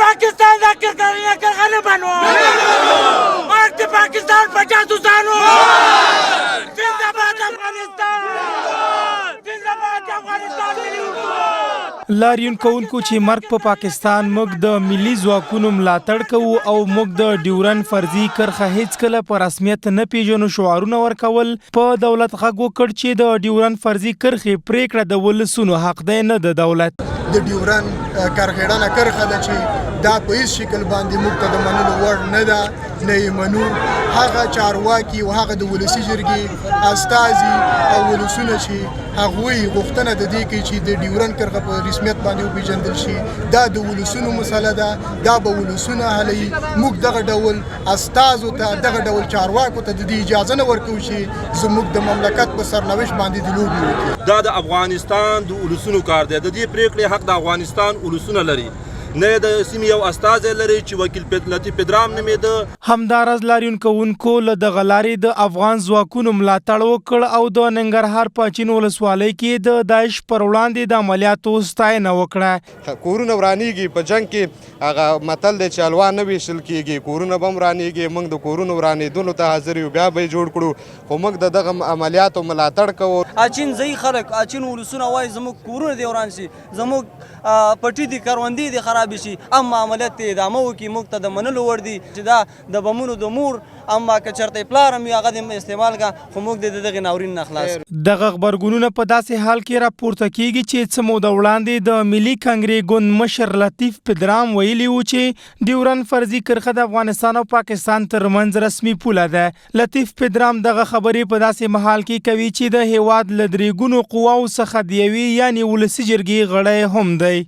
पाकिस्तान का करखा न बनो और पाकिस्तान 50 सालों जिंदाबाद अफगानिस्तान जिंदाबाद अफगानिस्तान। لاریون کوونکو چې مرګ په پاکستان موږ د ملي ځواکونو ملاتړ کوو او موږ د ډیورن فرضي کرښه هیڅ کله په رسمیت نه پیژنو شعارونه ورکول په دولت غږ وکړ چې د ډیورن فرضي کرښې پریکړه د ولسونو حق دی نه د دولت. د ډیورن کرښېړنه کرښه ده چې دا په هیڅ شکل باندې موږ ته د منلو وړ نه ده نه یې منو. هغه چارواکي او هغه د ولسي جرګې استازي او ولسونه چې هغوی غوښتنه د دې کوي چې د ډیورن کرښه په رسمیت باندې وپېژندل شي دا د ولسونو مسله ده دا به ولسونه حلوي. موږ دغه ډول استازو ته دغه ډول چارواکو ته د دې اجازه نه ورکوو چې زموږ د مملکت په سرنوشت باندې د لوبې وکړي. دا د افغانستان د ولسونو کار دی. د دې پریکړې حق د افغانستان ولسونه لري نه د سیمې یو استازی لري چې وکیل لطیف پدرام نومېده. همداراز لاریون کوونکو له دغه لارې د افغان ځواکونو ملاتړ وکړ او د ننګرهار په چین ولسوالۍ کې د داعش پر وړاندې د عملیاتو ستاینه وکړه. کورونه ورانېږي په جنګ کې هغه متل دی چې الوا نه ویشل کېږي کورونه به هم ورانېږي. موږ د کورونو ورانېدلو ته حاضر یو بیا به یې جوړ کړو خو موږ د دغه عملیاتو ملاتړ کوو. اچین ځایي خلک اچین ولسونه وایي زموږ کورونه دې وران شي زموږ پټي دي کروندې دي خراب شي اما عملیات ته ادامه وکړي موږ ته د منلو وړ دي چې دا د بمونو د مور اما که چېرته پلار هم وي هغه دې استعمال کړه خو موږ د دغې ناورین نه خلاص. دغه غبرګونونه په داسې حال کې راپورته کیږي چې څه موده وړاندې د ملي کنګرې ګوند مشر لطیف پدرام ویلي و چې ډیورن فرضي کرښه د افغانستان او پاکستان ترمنځ رسمي پوله ده. لطیف پدرام دغه خبرې په داسې مهال کې کوي چې د هیواد له درې ګونو قواو څخه د یوې یعنې ولسي جرګې غړی هم دی.